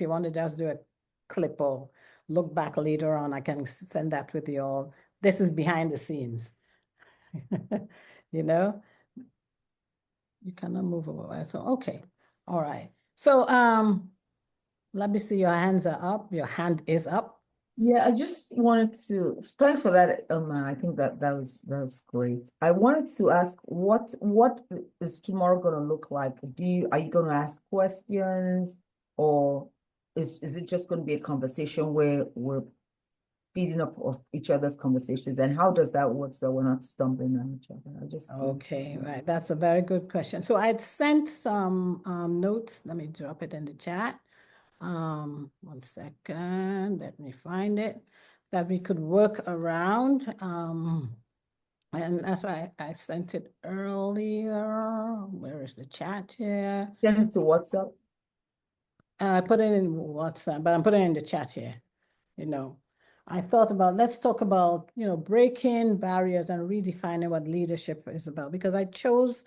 you want to just do a clip or look back later on, I can send that with you all. This is behind the scenes. You know, you cannot move away. So, okay. All right. So, let me see. Your hands are up. Your hand is up. Yeah, I just wanted to, thanks for that, I think that was great. I wanted to ask what is tomorrow gonna look like? Are you gonna ask questions, or is it just gonna be a conversation where we're feeding off of each other's conversations, and how does that work so we're not stumbling on each other? Okay, right. That's a very good question. So I'd sent some notes. Let me drop it in the chat. 1 second, let me find it, that we could work around. And that's why I sent it earlier. Where is the chat here? Send it to WhatsApp. I put it in WhatsApp, but I'm putting it in the chat here. You know, I thought about, let's talk about, breaking barriers and redefining what leadership is about, because I chose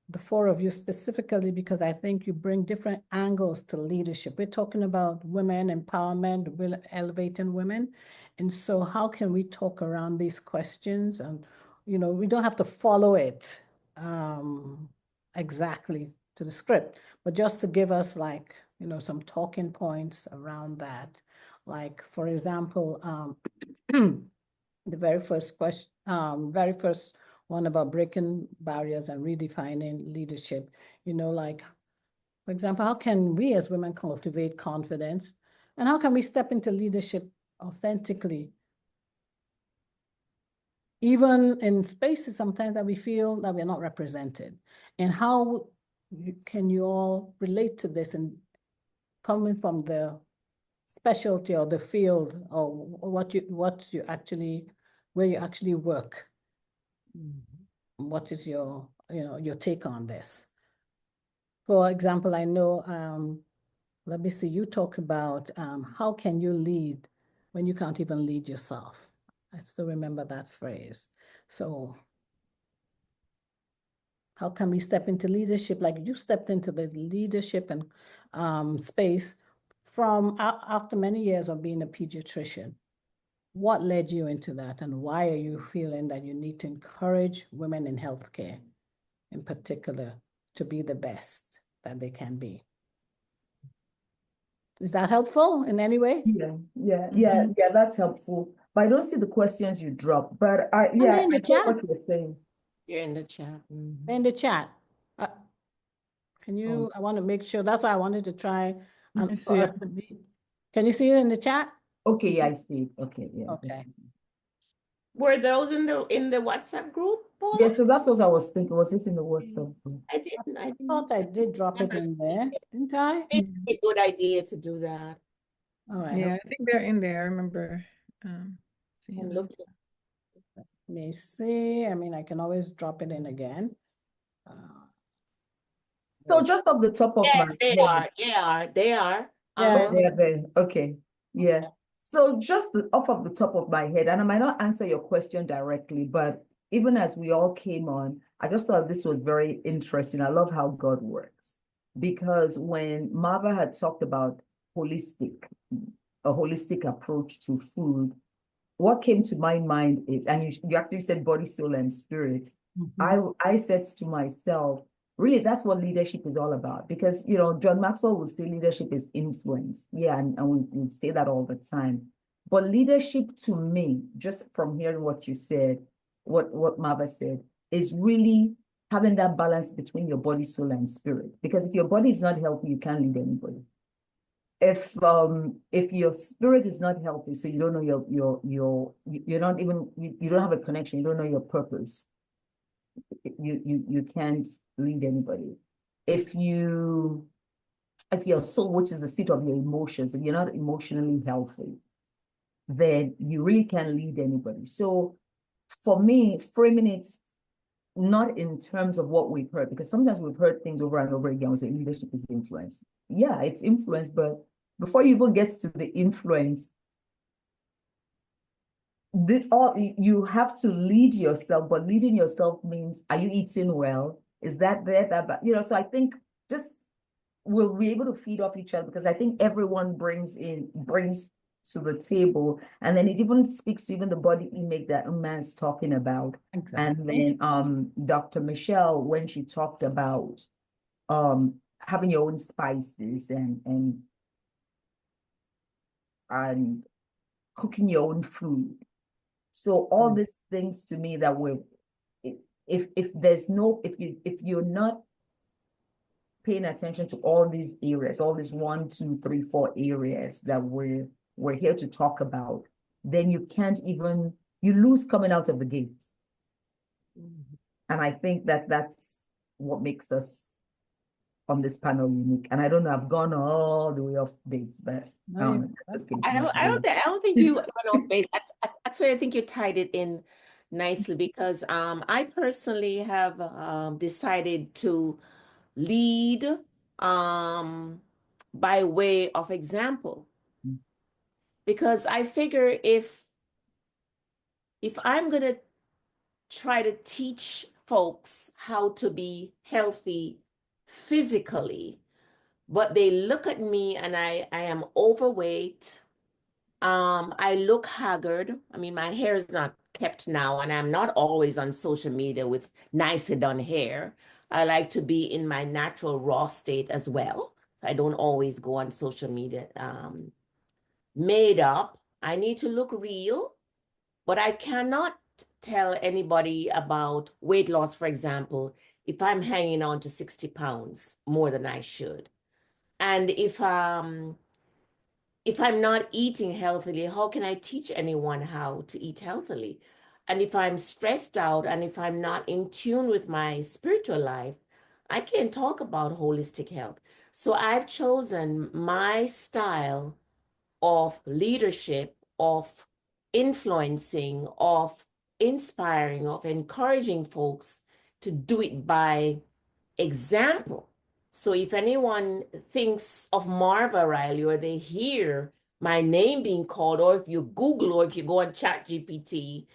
the four of you specifically because I think you bring different angles to leadership. We're talking about women empowerment, elevating women. And so how can we talk around these questions? And, we don't have to follow it exactly to the script, but just to give us some talking points around that. Like, for example, the very first question, very first one about breaking barriers and redefining leadership. For example, how can we as women cultivate confidence? And how can we step into leadership authentically? Even in spaces sometimes that we feel that we're not represented. And how can you all relate to this, and coming from the specialty or the field or where you actually work? What is your take on this? For example, I know, let me see, you talk about how can you lead when you can't even lead yourself? I still remember that phrase. So how can we step into leadership? Like you stepped into the leadership and space from after many years of being a pediatrician. What led you into that, and why are you feeling that you need to encourage women in healthcare in particular to be the best that they can be? Is that helpful in any way? Yeah, that's helpful. But I don't see the questions you drop. But I get what you're saying. You're in the chat. In the chat. Can you, I want to make sure, that's why I wanted to try. Can you see it in the chat? Okay, yeah, I see it. Okay, yeah. Okay. Were those in the WhatsApp group, Paula? Yeah, so that's what I was thinking. Was it in the WhatsApp group? I didn't. Thought I did drop it in there, didn't I? It's a good idea to do that. All right. Yeah, I think they're in there. I remember seeing And them. look. Let me see. I mean, I can always drop it in again. So just off the top of my Yes, they head. they are. Yeah. They are there. Okay. Yeah. So just off of the top of my head, and I might not answer your question directly, but even as we all came on, I just thought this was very interesting. I love how God works, because when Marva had talked about a holistic approach to food, what came to my mind is, and you actually said body, soul, and spirit. I said to myself, really, that's what leadership is all about. Because, John Maxwell would say leadership is influence. Yeah, and we say that all the time. But leadership to me, just from hearing what you said, what Marva said, is really having that balance between your body, soul, and spirit. Because if your body is not healthy, you can't lead anybody. If your spirit is not healthy, so you don't know you're not even, you don't have a connection, you don't know your purpose, you can't lead anybody. If your soul, which is the seat of your emotions, if you're not emotionally healthy, then you really can't lead anybody. So for me, framing it not in terms of what we've heard, because sometimes we've heard things over and over again. We say leadership is influence. Yeah, it's influence, but before you even get to the influence, you have to lead yourself. But leading yourself means, are you eating well? Is that there? So I think just we'll be able to feed off each other, because I think everyone brings to the table, and then it even speaks to even the body image that Uma's talking about. And Exactly. then Dr. Michelle, when she talked about having your own spices and cooking your own food. So all Mm. these things to me that if there's no, if you're not paying attention to all these areas, all these 1, 2, 3, 4 areas that we're here to talk about, then you can't even, you lose coming out of the gates. And I think that that's what makes us on this panel unique. And I don't know, I've gone all the way off base, but No, you- that's I don't think you went off base. Actually, I think you tied it in nicely because I personally have decided to lead by way of example, Mm. because I figure if I'm gonna try to teach folks how to be healthy physically, but they look at me and I am overweight. I look haggard. I mean, my hair is not kept now, and I'm not always on social media with nicely done hair. I like to be in my natural raw state as well. I don't always go on social media made up. I need to look real, but I cannot tell anybody about weight loss, for example, if I'm hanging on to 60 pounds more than I should. And if I'm not eating healthily, how can I teach anyone how to eat healthily? And if I'm stressed out and if I'm not in tune with my spiritual life, I can't talk about holistic health. So I've chosen my style of leadership, of influencing, of inspiring, of encouraging folks to do it by example. So if anyone thinks of Marva Riley or they hear my name being called, or if you Google or if you go on ChatGPT,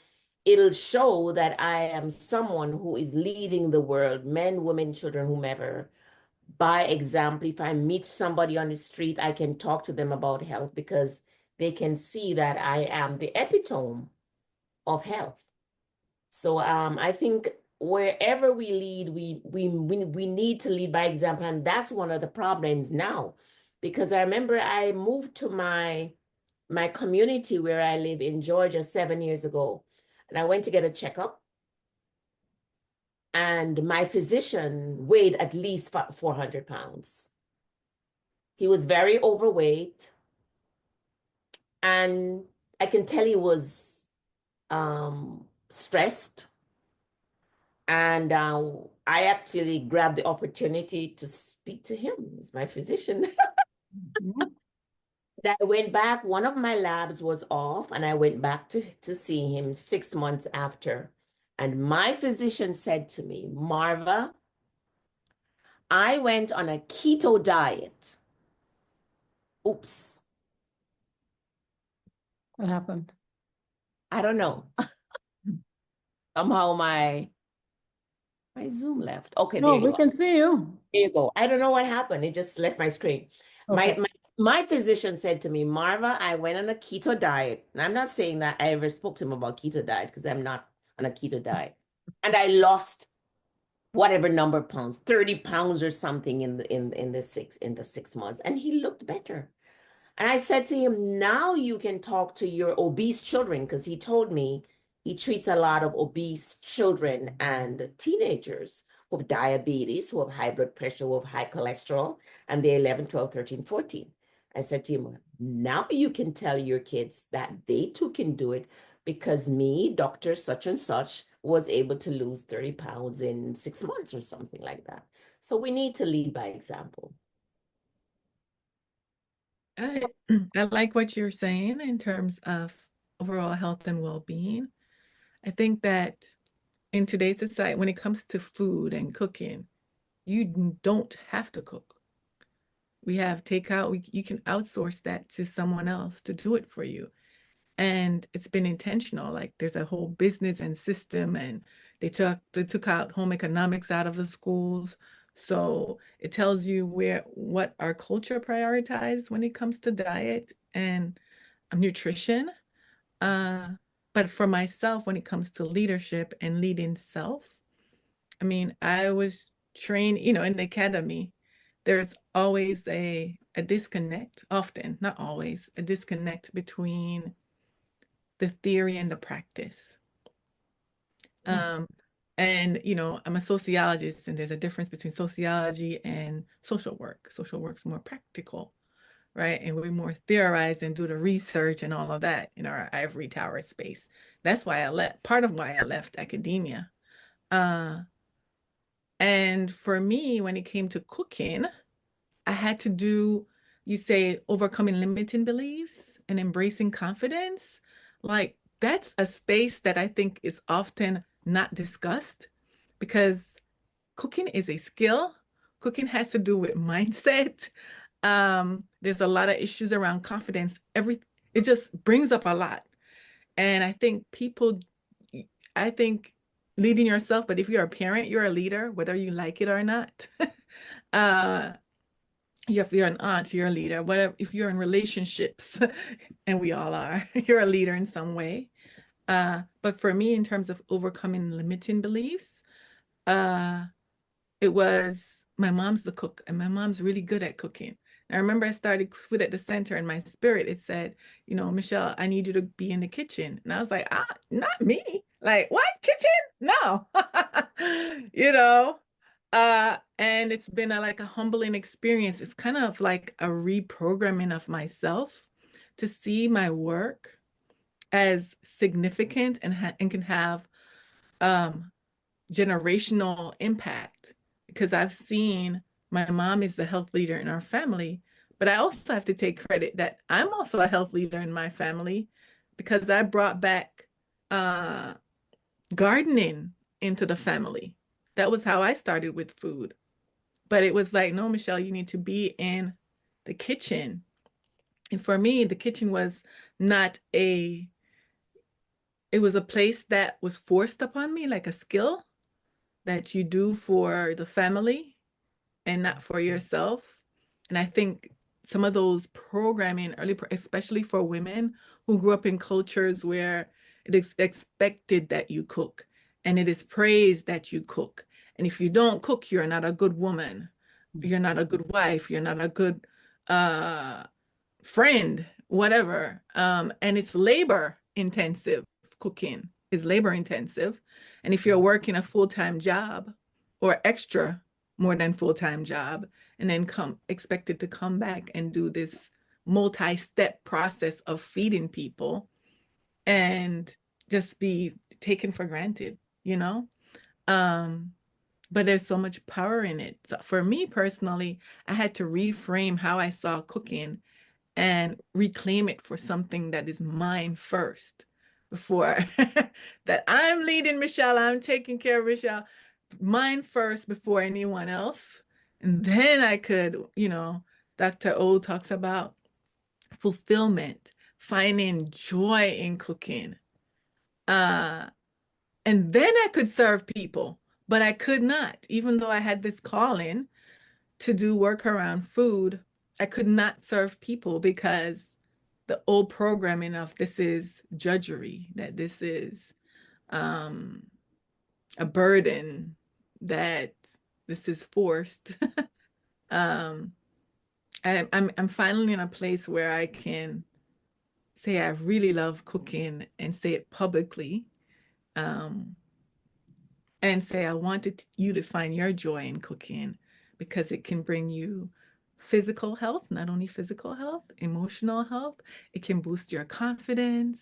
it'll show that I am someone who is leading the world, men, women, children, whomever. By example, if I meet somebody on the street, I can talk to them about health because they can see that I am the epitome of health. So I think wherever we lead, we need to lead by example, and that's one of the problems now, because I remember I moved to my community where I live in Georgia 7 years ago, and I went to get a checkup, and my physician weighed at least 400 pounds. He was very overweight, and I can tell he was stressed. And I actually grabbed the opportunity to speak to him. He's my physician. Mhm. I went back, one of my labs was off, and I went back to see him 6 months after. And my physician said to me, Marva, I went on a keto diet. Oops, What happened? I don't know. Somehow my Zoom left. Okay, there No, you we are. can see you. There you go. I don't know what happened. It just left my screen. Okay. My physician said to me, Marva, I went on a keto diet. And I'm not saying that I ever spoke to him about keto diet because I'm not on a keto diet. And I lost whatever number of pounds, 30 pounds or something in the 6 months. And he looked better. And I said to him, now you can talk to your obese children, because he told me he treats a lot of obese children and teenagers who have diabetes, who have high blood pressure, who have high cholesterol, and they're 11, 12, 13, 14. I said to him, now you can tell your kids that they too can do it, because me, Dr. Such and Such, was able to lose 30 pounds in 6 months or something like that. So we need to lead by example. I I like what you're saying in terms of overall health and well-being. I think that in today's society, when it comes to food and cooking, you don't have to cook. We have takeout. You can outsource that to someone else to do it for you. And it's been intentional. Like there's a whole business and system, and they took out home economics out of the schools. So it tells you what our culture prioritizes when it comes to diet and nutrition. But for myself, when it comes to leadership and leading self, I mean, I was trained, in the academy, there's always a disconnect, often, not always, a disconnect between the theory and the practice. And I'm a sociologist, and there's a difference between sociology and social work. Social work's more practical, right? And we more theorize and do the research and all of that in our ivory tower space. That's why part of why I left academia. And for me, when it came to cooking, I had to do, you say, overcoming limiting beliefs and embracing confidence. Like, that's a space that I think is often not discussed, because cooking is a skill. Cooking has to do with mindset. There's a lot of issues around confidence. It just brings up a lot. And I think leading yourself, but if you're a parent, you're a leader, whether you like it or not. If you're an aunt, you're a leader. Whatever, if you're in relationships, and we all are, you're a leader in some way. But for me, in terms of overcoming limiting beliefs, it was my mom's the cook, and my mom's really good at cooking. I remember I started Food at the Center, and my spirit, it said, Michelle, I need you to be in the kitchen. And I was like, not me. Like, what? Kitchen? No. And it's been like a humbling experience. It's kind of like a reprogramming of myself to see my work as significant and can have generational impact, because I've seen my mom is the health leader in our family, but I also have to take credit that I'm also a health leader in my family, because I brought back gardening into the family. That was how I started with food. But it was like, no, Michelle, you need to be in the kitchen. And for me, the kitchen was it was a place that was forced upon me, like a skill that you do for the family and not for yourself. And I think some of those programming especially for women who grew up in cultures where it is expected that you cook, and it is praised that you cook. And if you don't cook, you're not a good woman. You're not a good wife. You're not a good friend, whatever. And it's labor intensive. Cooking is labor intensive. And if you're working a full-time job or extra more than full-time job, and then expected to come back and do this multi-step process of feeding people and just be taken for granted, but there's so much power in it. So for me personally, I had to reframe how I saw cooking and reclaim it for something that is mine first, before that I'm leading Michelle, I'm taking care of Michelle, mine first before anyone else. And then I could, Dr. O talks about fulfillment, finding joy in cooking. And then I could serve people, but I could not, even though I had this calling to do work around food, I could not serve people because the old programming of this is judgery, that this is a burden, that this is forced. I'm finally in a place where I can say I really love cooking and say it publicly, and say I wanted you to find your joy in cooking, because it can bring you physical health, not only physical health, emotional health. It can boost your confidence.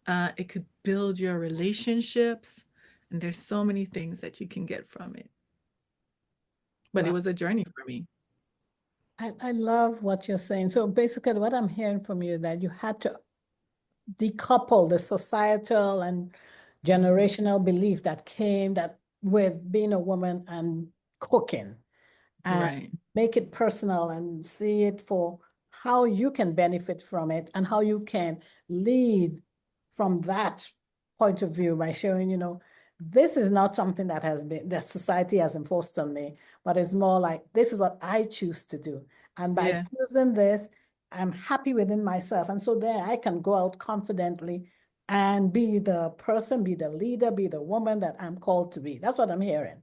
It could build your relationships. And there's so many things that you can get from it. But it was a journey for me. I love what you're saying. So basically what I'm hearing from you is that you had to decouple the societal and generational belief that came with being a woman and cooking, and Right. make it personal and see it for how you can benefit from it and how you can lead from that point of view by showing, this is not something that society has enforced on me, but it's more like, this is what I choose to do. And by Yeah. choosing this, I'm happy within myself. And so then I can go out confidently and be the person, be the leader, be the woman that I'm called to be. That's what I'm hearing.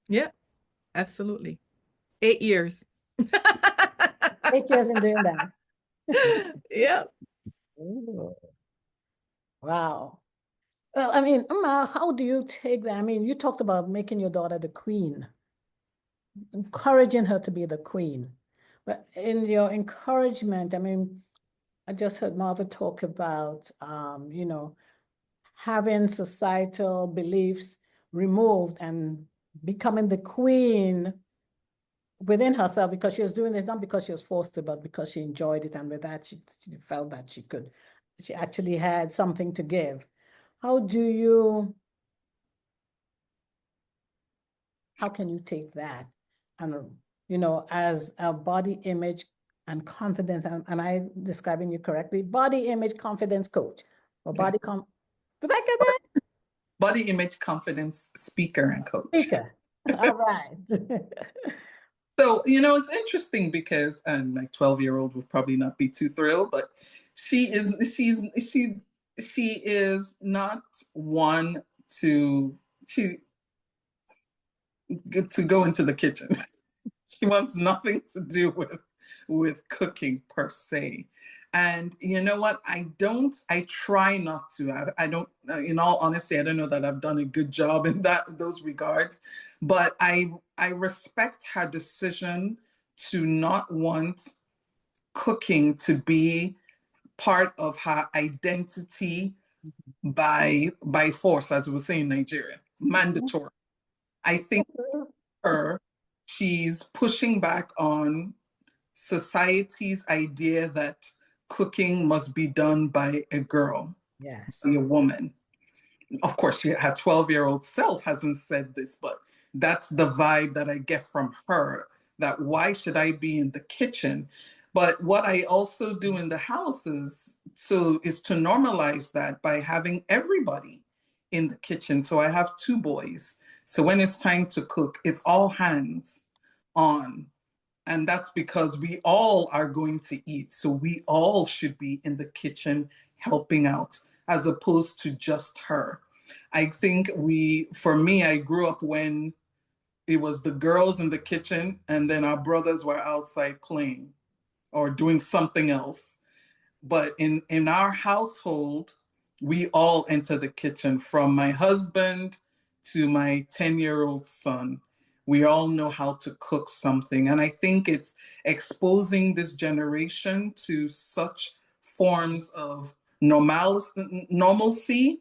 Yeah, absolutely. 8 years. 8 years in doing that. Yeah. Ooh. Wow. Well, I mean, Amma, how do you take that? I mean, you talked about making your daughter the queen, encouraging her to be the queen. But in your encouragement, I mean, I just heard Marva talk about, you know, having societal beliefs removed and becoming the queen within herself, because she was doing this not because she was forced to, but because she enjoyed it. And with that, she felt that she actually had something to give. How can you take that and, you know, as a body image and confidence, and am I describing you correctly? Body image confidence coach or Okay. did I get that? Body image confidence speaker and coach. Speaker. All right. So, you know, it's interesting because, and my 12-year-old would probably not be too thrilled, but she is not one to go into the kitchen. She wants nothing to do with cooking per se. And you know what? I try not to. I don't, in all honesty, I don't know that I've done a good job in those regards, but I respect her decision to not want cooking to be part of her identity by force, as we say in Nigeria, mandatory. I think she's pushing back on society's idea that cooking must be done by a girl, Yes. by a woman. Of course, her 12-year-old self hasn't said this, but that's the vibe that I get from her, that why should I be in the kitchen? But what I also do in the house is to normalize that by having everybody in the kitchen. So I have 2 boys. So when it's time to cook, it's all hands on. And that's because we all are going to eat. So we all should be in the kitchen helping out, as opposed to just her. I think for me, I grew up when it was the girls in the kitchen and then our brothers were outside playing or doing something else. But in our household, we all enter the kitchen, from my husband to my 10-year-old son. We all know how to cook something. And I think it's exposing this generation to such forms of normalcy.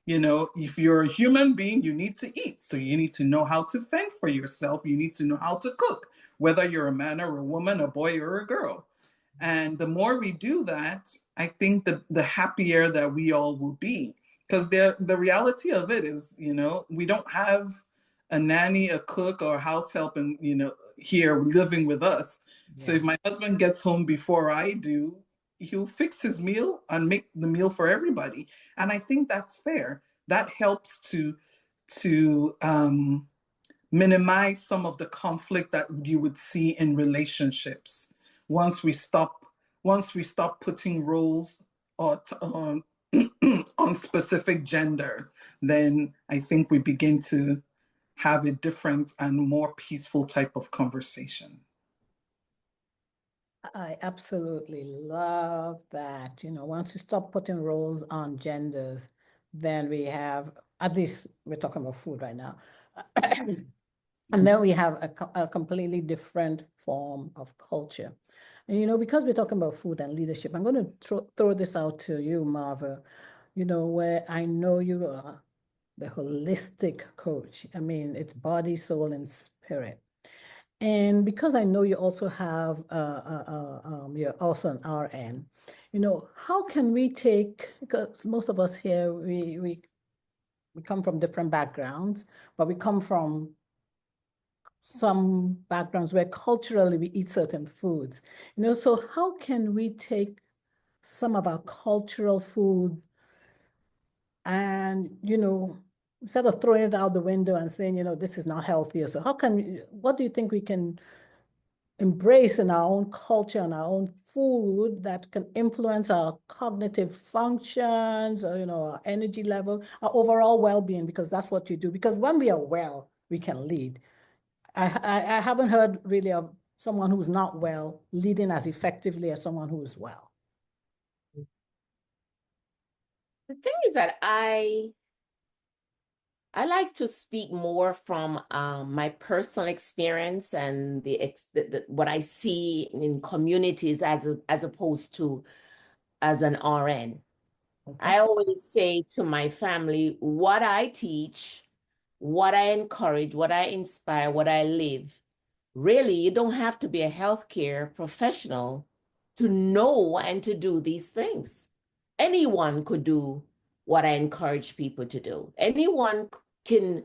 You know, if you're a human being, you need to eat. So you need to know how to fend for yourself. You need to know how to cook, whether you're a man or a woman, a boy or a girl. And the more we do that, I think the happier that we all will be. Because the reality of it is, you know, we don't have a nanny, a cook, or a house help, and here living with us. So if my husband gets home before I do, he'll fix his meal and make the meal for everybody. And I think that's fair. That helps to minimize some of the conflict that you would see in relationships. Once we stop putting roles on on specific gender, then I think we begin to have a different and more peaceful type of conversation. I absolutely love that. You know, once you stop putting roles on genders, then we have, at least we're talking about food right now. And then we have a completely different form of culture. And, you know, because we're talking about food and leadership, I'm going to throw this out to you, Marva, you know, where I know you are the holistic coach. I mean, it's body, soul, and spirit. And because I know you also have, you're also an RN, you know, how can we take, because most of us here, we come from different backgrounds, but we come from some backgrounds where culturally we eat certain foods, you know, so how can we take some of our cultural food and, you know, instead of throwing it out the window and saying, this is not healthy. So what do you think we can embrace in our own culture and our own food that can influence our cognitive functions, or, our energy level, our overall well-being, because that's what you do. Because when we are well, we can lead. I haven't heard really of someone who's not well leading as effectively as someone who is well. The thing is that I like to speak more from my personal experience and what I see in communities as opposed to as an RN. Okay. I always say to my family, what I teach, what I encourage, what I inspire, what I live. Really, you don't have to be a healthcare professional to know and to do these things. Anyone could do what I encourage people to do. Anyone can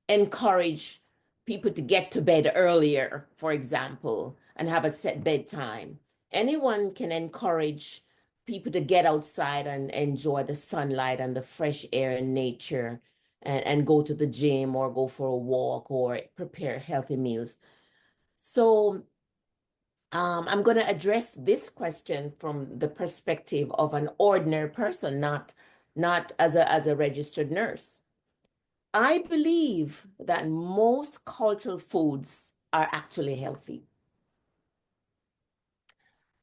encourage people to get to bed earlier, for example, and have a set bedtime. Anyone can encourage people to get outside and enjoy the sunlight and the fresh air and nature, and go to the gym or go for a walk or prepare healthy meals. So I'm going to address this question from the perspective of an ordinary person, not as a registered nurse. I believe that most cultural foods are actually healthy.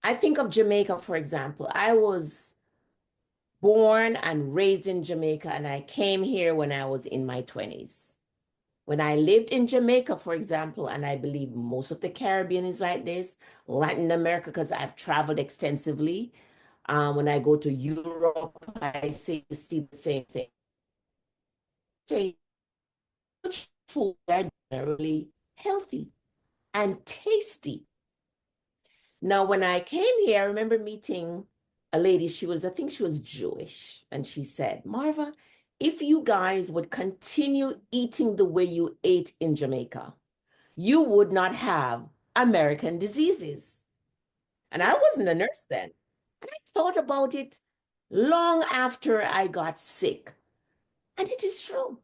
I think of Jamaica, for example. I was born and raised in Jamaica, and I came here when I was in my 20s. When I lived in Jamaica, for example, and I believe most of the Caribbean is like this, Latin America, because I've traveled extensively. When I go to Europe, I see the same thing. Food are generally healthy and tasty. Now, when I came here, I remember meeting a lady, I think she was Jewish, and she said, Marva, if you guys would continue eating the way you ate in Jamaica, you would not have American diseases. And I wasn't a nurse then. I thought about it long after I got sick. And it is true.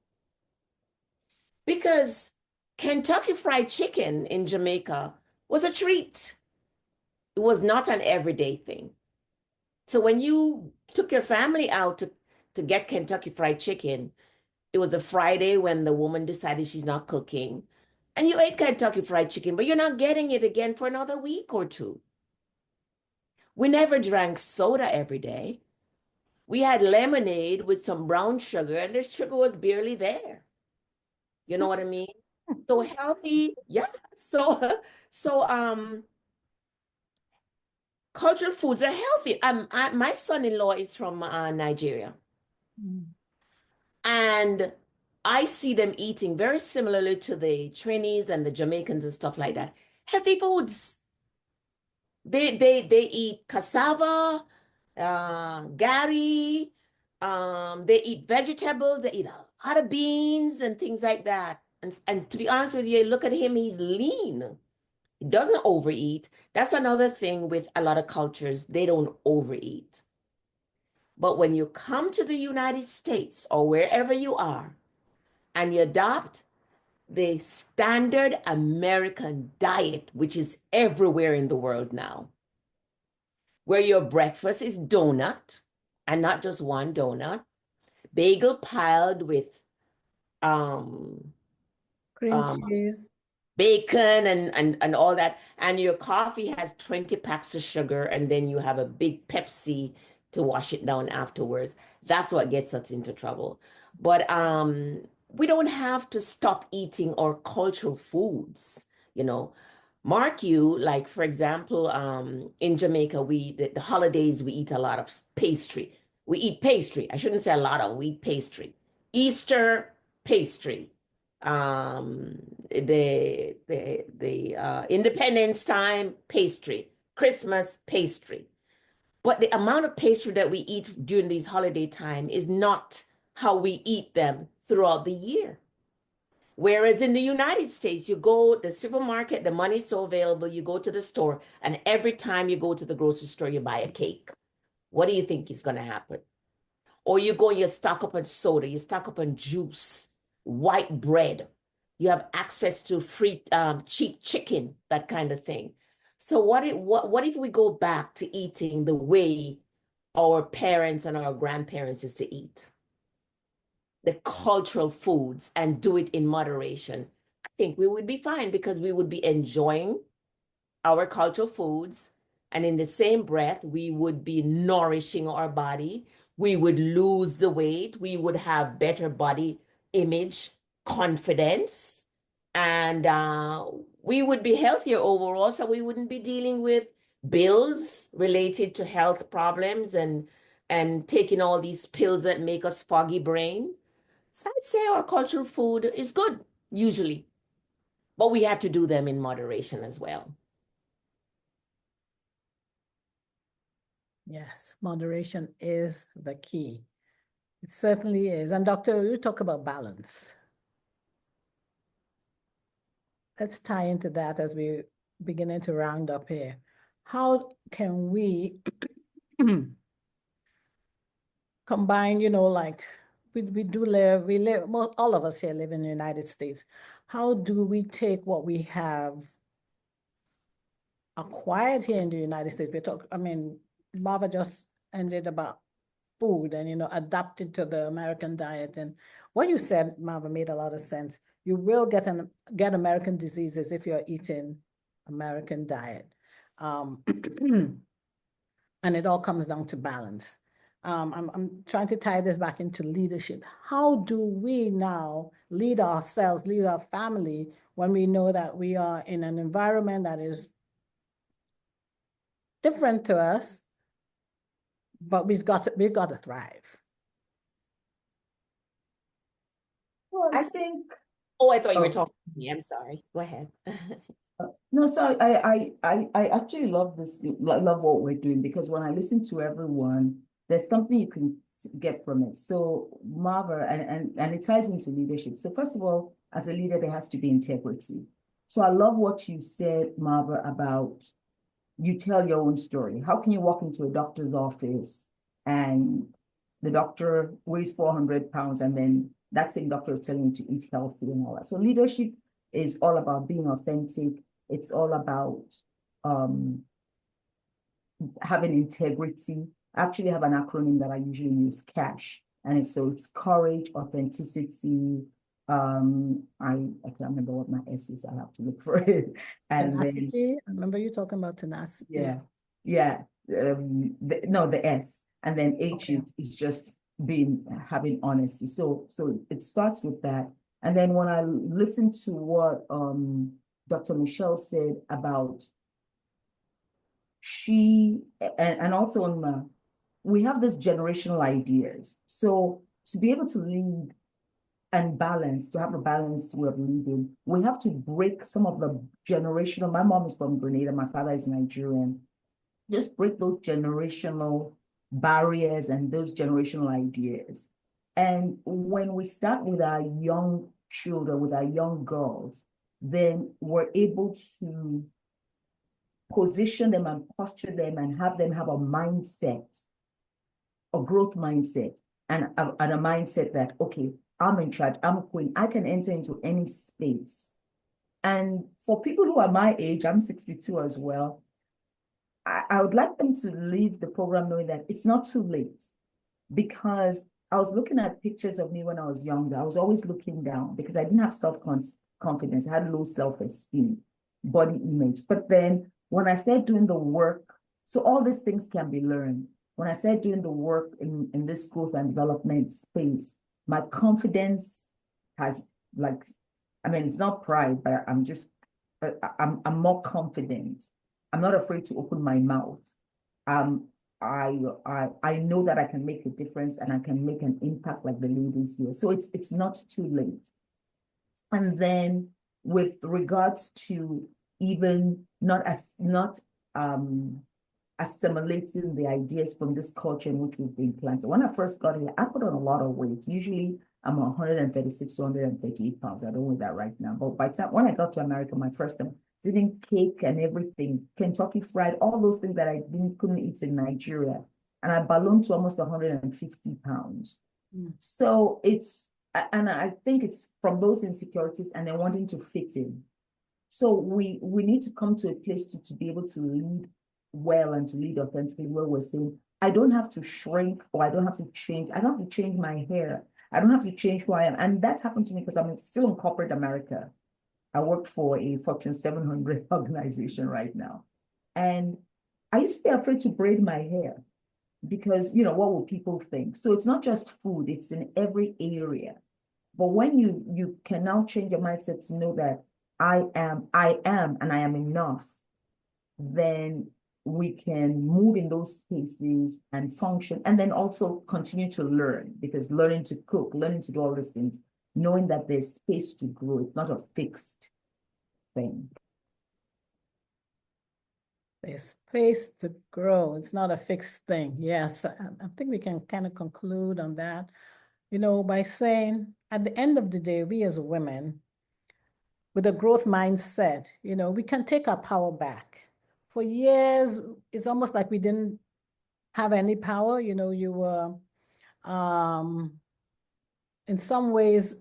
Because Kentucky Fried Chicken in Jamaica was a treat. It was not an everyday thing. So when you took your family out to get Kentucky Fried Chicken, it was a Friday when the woman decided she's not cooking, and you ate Kentucky Fried Chicken, but you're not getting it again for another week or two. We never drank soda every day. We had lemonade with some brown sugar, and the sugar was barely there. You know what I mean? So healthy, yeah. So cultural foods are healthy. My son-in-law is from Nigeria. Mm. And I see them eating very similarly to the Trinis and the Jamaicans and stuff like that. Healthy foods. They eat cassava, gari, they eat vegetables, they eat a lot of beans and things like that. And to be honest with you, look at him, he's lean. He doesn't overeat. That's another thing with a lot of cultures, they don't overeat. But when you come to the United States or wherever you are and you adopt the standard American diet, which is everywhere in the world now, where your breakfast is donut, and not just one donut, bagel piled with Cream cheese. bacon and all that, and your coffee has 20 packs of sugar, and then you have a big Pepsi to wash it down afterwards. That's what gets us into trouble. But we don't have to stop eating our cultural foods, Mark you, like, for example, in Jamaica, the holidays, we eat a lot of pastry. We eat pastry. I shouldn't say a lot of, we eat pastry. Easter, pastry. The Independence time, pastry. Christmas, pastry. But the amount of pastry that we eat during these holiday time is not how we eat them throughout the year. Whereas in the United States, you go to the supermarket, the money's so available, you go to the store, and every time you go to the grocery store, you buy a cake. What do you think is going to happen? Or you go and you stock up on soda, you stock up on juice, white bread. You have access to free cheap chicken, that kind of thing. So what if we go back to eating the way our parents and our grandparents used to eat? The cultural foods, and do it in moderation. I think we would be fine because we would be enjoying our cultural foods, and in the same breath, we would be nourishing our body. We would lose the weight. We would have better body image, confidence, and we would be healthier overall. So we wouldn't be dealing with bills related to health problems and taking all these pills that make us foggy brain. So I'd say our cultural food is good, usually, but we have to do them in moderation as well. Yes, moderation is the key. It certainly is. And Doctor, you talk about balance. Let's tie into that as we beginning to round up here. How can we combine, like we live, all of us here live in the United States. How do we take what we have acquired here in the United States? Marva just ended about food and, adapted to the American diet. And what you said, Marva, made a lot of sense. You will get American diseases if you're eating American diet. And it all comes down to balance. I'm trying to tie this back into leadership. How do we now lead ourselves, lead our family, when we know that we are in an environment that is different to us, but we've got to thrive? Well, I think. Oh, I thought you were talking to me. I'm sorry. Go ahead. No, so I actually love this, love what we're doing, because when I listen to everyone, there's something you can get from it. So Marva, and it ties into leadership. So first of all, as a leader, there has to be integrity. So I love what you said, Marva, about you tell your own story. How can you walk into a doctor's office and the doctor weighs 400 pounds and then that same doctor is telling you to eat healthy and all that? So leadership is all about being authentic. It's all about having integrity. I actually have an acronym that I usually use, CASH. And it's courage, authenticity. I can't remember what my S is. I have to look for it. And tenacity. I remember you talking about tenacity. Yeah. The S. And then H is just having honesty. So it starts with that. And then when I listen to what Dr. Michelle said about and also on we have this generational ideas. So to be able to lead and balance, to have a balanced way of leading, we have to break some of the generational. My mom is from Grenada, my father is Nigerian. Just break those generational barriers and those generational ideas. And when we start with our young children, with our young girls, then we're able to position them and posture them and have them have a mindset, a growth mindset, and a mindset that, okay, I'm in charge, I'm queen, I can enter into any space. And for people who are my age, I'm 62 as well, I would like them to leave the program knowing that it's not too late. Because I was looking at pictures of me when I was younger. I was always looking down because I didn't have self-confidence. I had low self-esteem, body image. But then when I started doing the work, so all these things can be learned. When I started doing the work in this growth and development space, my confidence has it's not pride, but I'm more confident. I'm not afraid to open my mouth. I know that I can make a difference and I can make an impact like the ladies here. So it's not too late. And then with regards to even not assimilating the ideas from this culture in which we've been planted. When I first got here, I put on a lot of weight. Usually I'm 136 to 138 pounds. I don't weigh that right now. But by the time when I got to America, my first time, eating cake and everything, Kentucky Fried, all those things that I couldn't eat in Nigeria. And I ballooned to almost 150 pounds. So and I think it's from those insecurities and then wanting to fit in. So we need to come to a place to be able to lead well and to lead authentically, where we're saying, I don't have to shrink, or I don't have to change. I don't have to change my hair. I don't have to change who I am. And that happened to me because I'm still in corporate America. I work for a Fortune 700 organization right now. And I used to be afraid to braid my hair because, what will people think? So it's not just food, it's in every area. But when you can now change your mindset to know that I am, and I am enough, then we can move in those spaces and function, and then also continue to learn, because learning to cook, learning to do all these things, knowing that there's space to grow, it's not a fixed thing. There's space to grow. It's not a fixed thing. Yes, I think we can kind of conclude on that, by saying at the end of the day, we as women, with a growth mindset, we can take our power back. For years, it's almost like we didn't have any power. You were, in some ways,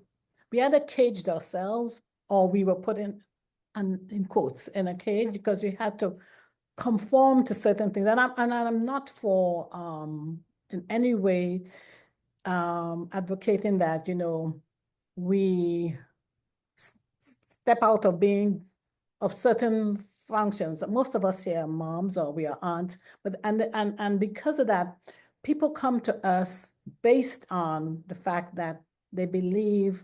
we either caged ourselves or we were put in quotes, in a cage, because we had to conform to certain things. And I'm not for, in any way, advocating that, we step out of being of certain functions. Most of us here are moms or we are aunts, but and because of that, people come to us based on the fact that they believe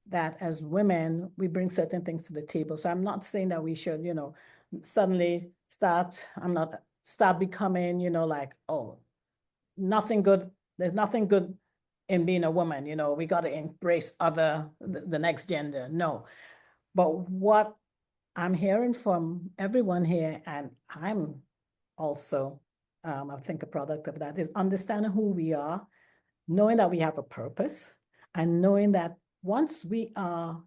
that as women, we bring certain things to the table. So I'm not saying that we should, suddenly start becoming, like, oh, nothing good. There's nothing good in being a woman. We got to embrace the next gender. No. But what I'm hearing from everyone here, and I'm also, I think, a product of that, is understanding who we are, knowing that we have a purpose, and knowing that once we are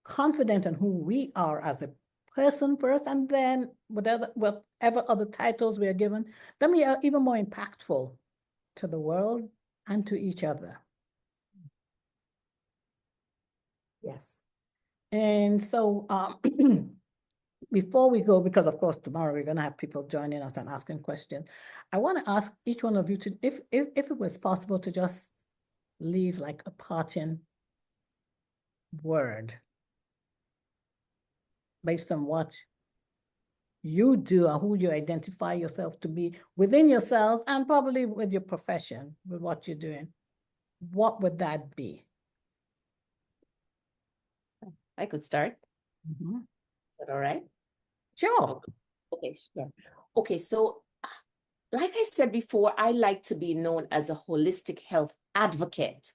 confident in who we are as a person first, and then whatever other titles we are given, then we are even more impactful to the world and to each other. Yes. And so before we go, because of course tomorrow we're going to have people joining us and asking questions, I want to ask each one of you to, if it was possible, to just leave like a parting word based on what you do or who you identify yourself to be within yourselves, and probably with your profession, with what you're doing. What would that be? I could start. Mm-hmm. Is that all right? Sure. Okay, sure. Okay, so like I said before, I like to be known as a holistic health advocate,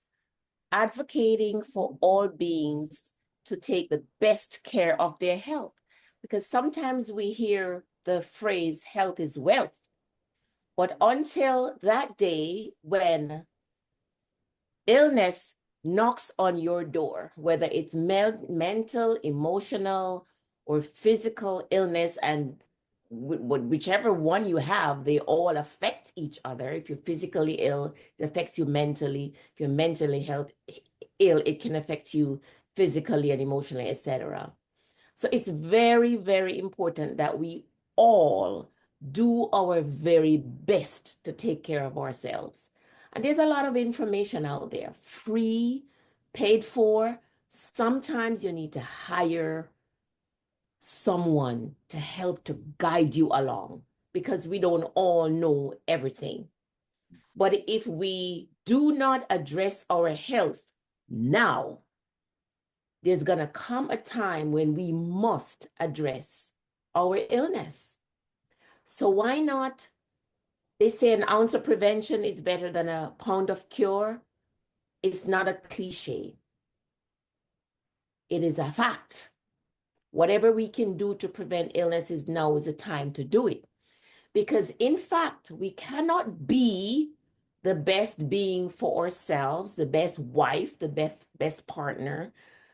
advocating for all beings to take the best care of their health. Because sometimes we hear the phrase health is wealth, but until that day when illness knocks on your door, whether it's mental, emotional, or physical illness, and whichever one you have, they all affect each other. If you're physically ill, it affects you mentally. If you're mentally ill, it can affect you physically and emotionally, etc. So it's very, very important that we all do our very best to take care of ourselves. And there's a lot of information out there, free, paid for. Sometimes you need to hire someone to help to guide you along, because we don't all know everything. But if we do not address our health now, there's going to come a time when we must address our illness. So why not? They say an ounce of prevention is better than a pound of cure. It's not a cliche. It is a fact. Whatever we can do to prevent illnesses, now is the time to do it. Because in fact, we cannot be the best being for ourselves, the best wife, the best partner,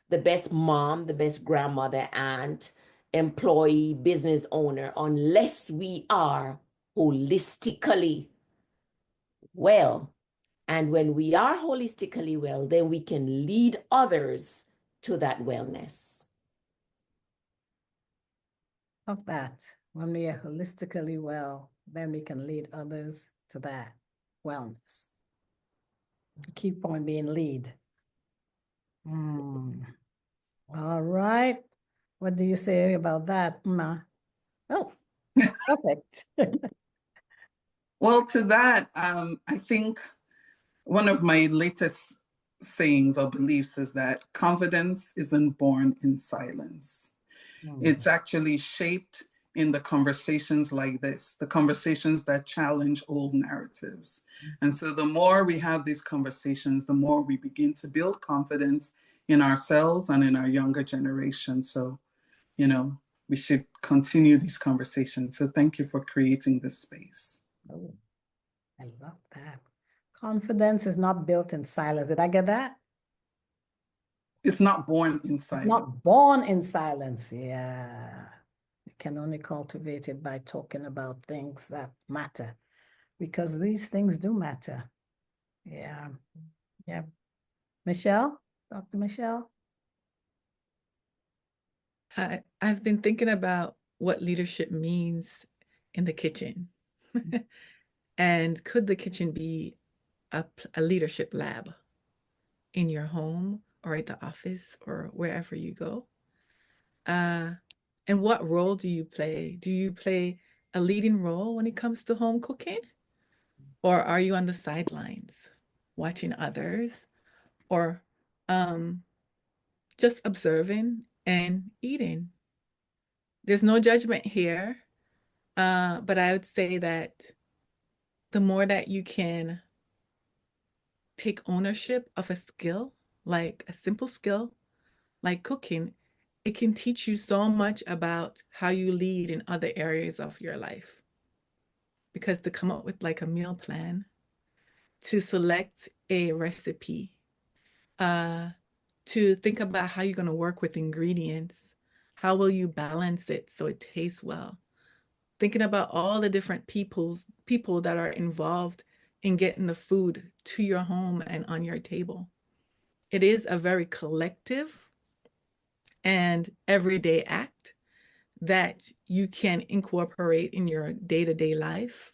the best mom, the best grandmother, aunt, employee, business owner, unless we are holistically well. And when we are holistically well, then we can lead others to that wellness. Of that, when we are holistically well, then we can lead others to that wellness. The key point being lead. All right. What do you say about that, Ma? Oh, perfect. Well, to that, I think one of my latest sayings or beliefs is that confidence isn't born in silence. It's actually shaped in the conversations like this, the conversations that challenge old narratives. And so the more we have these conversations, the more we begin to build confidence in ourselves and in our younger generation. So, you know, we should continue these conversations. So thank you for creating this space. Oh, I love that. Confidence is not built in silence. Did I get that? It's not born in silence. Not born in silence. Yeah. You can only cultivate it by talking about things that matter, because these things do matter. Yeah. Yeah. Michelle, Dr. Michelle? I've been thinking about what leadership means in the kitchen. And could the kitchen be a leadership lab in your home or at the office or wherever you go? And what role do you play? Do you play a leading role when it comes to home cooking? Or are you on the sidelines watching others, or just observing and eating? There's no judgment here, but I would say that the more that you can take ownership of a skill, like a simple skill, like cooking, it can teach you so much about how you lead in other areas of your life. Because to come up with like a meal plan, to select a recipe, to think about how you're going to work with ingredients, how will you balance it so it tastes well? Thinking about all the different people that are involved in getting the food to your home and on your table. It is a very collective and everyday act that you can incorporate in your day-to-day life.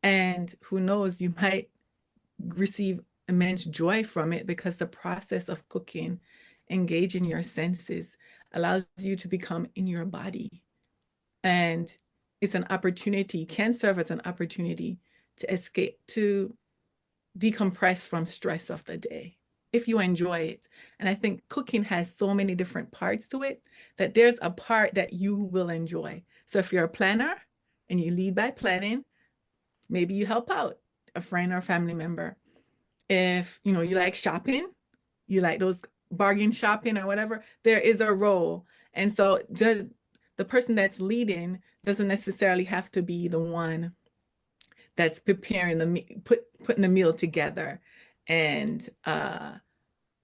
And who knows, you might receive immense joy from it, because the process of cooking, engaging your senses, allows you to become in your body. And it's an opportunity, can serve as an opportunity to escape, to decompress from stress of the day, if you enjoy it. And I think cooking has so many different parts to it that there's a part that you will enjoy. So if you're a planner and you lead by planning, maybe you help out a friend or family member. If you like shopping, you like those bargain shopping or whatever, there is a role. And so just the person that's leading doesn't necessarily have to be the one that's preparing putting the meal together and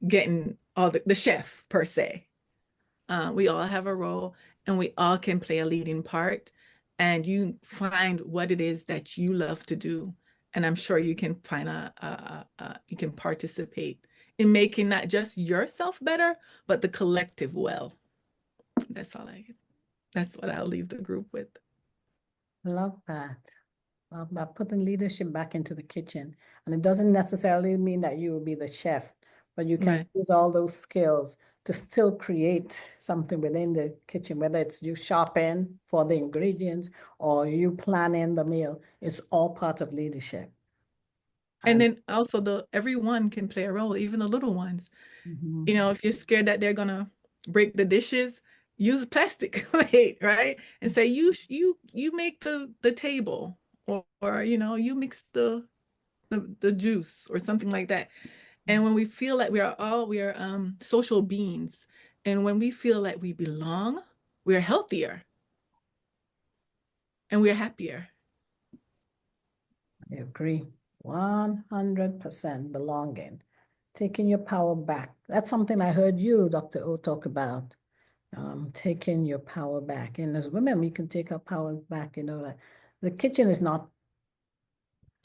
getting all the chef per se. We all have a role, and we all can play a leading part, and you find what it is that you love to do. And I'm sure you can find you can participate in making not just yourself better, but the collective well. That's what I'll leave the group with. Love that. Love that. Putting leadership back into the kitchen. And it doesn't necessarily mean that you will be the chef, but you can Right. use all those skills to still create something within the kitchen, whether it's you shopping for the ingredients or you planning the meal. It's all part of leadership. And then also everyone can play a role, even the little ones. Mhm. If you're scared that they're gonna break the dishes, use plastic plate, right? And say you make the table, or you mix the juice or something like that. And when we feel like we are social beings, and when we feel like we belong, we're healthier and we're happier. I agree. 100% belonging. Taking your power back. That's something I heard you, Dr. O, talk about. Taking your power back. And as women, we can take our power back. Like the kitchen is not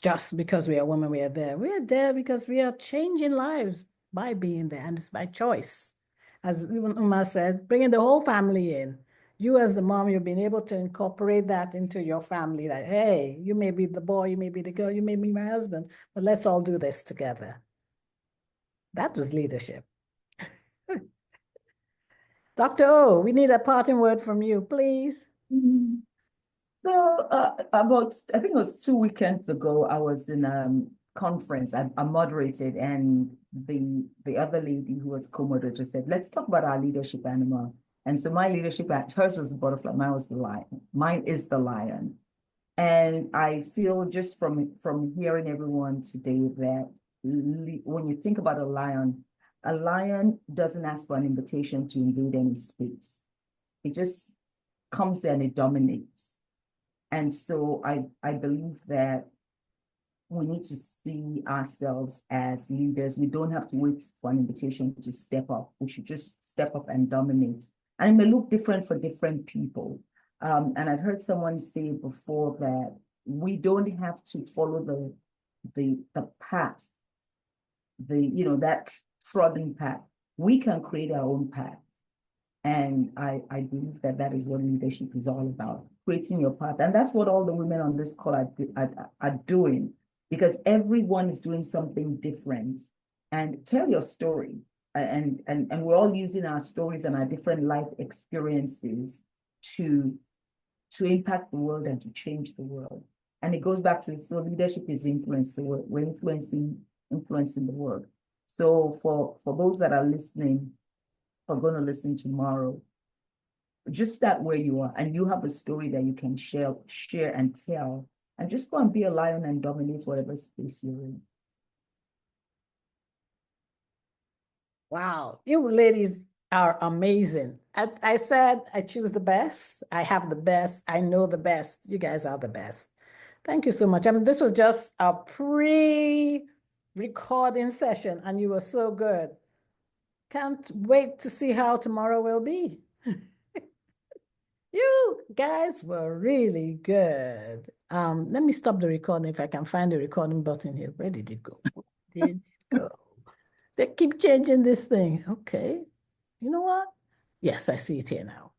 just because we are women, we are there. We are there because we are changing lives by being there, and it's by choice. As even Uma said, bringing the whole family in. You as the mom, you've been able to incorporate that into your family. That, hey, you may be the boy, you may be the girl, you may be my husband, but let's all do this together. That was leadership. Dr. O, we need a parting word from you, please. So about, I think it was 2 weekends ago, I was in a conference. I moderated, and the other lady who was co-moderator said, let's talk about our leadership animal. And so my leadership, hers was the butterfly, mine was the lion. Mine is the lion. And I feel just from hearing everyone today that when you think about a lion doesn't ask for an invitation to invade any space. It just comes there and it dominates. And so I believe that we need to see ourselves as leaders. We don't have to wait for an invitation to step up. We should just step up and dominate. And it may look different for different people. And I'd heard someone say before that we don't have to follow the path, that trodden path. We can create our own path. And I believe that is what leadership is all about, creating your path. And that's what all the women on this call are doing, because everyone is doing something different. And tell your story. And we're all using our stories and our different life experiences to impact the world and to change the world. And it goes back to, so leadership is influence. So we're influencing the world. So for those that are listening, are going to listen tomorrow, just start where you are, and you have a story that you can share and tell, and just go and be a lion and dominate whatever space you're in. Wow, you ladies are amazing. I said I choose the best. I have the best. I know the best. You guys are the best. Thank you so much. I mean, this was just a pre-recording session, and you were so good. Can't wait to see how tomorrow will be. You guys were really good. Let me stop the recording if I can find the recording button here. Where did it go? Where did it go? They keep changing this thing. Okay. You know what? Yes, I see it here now.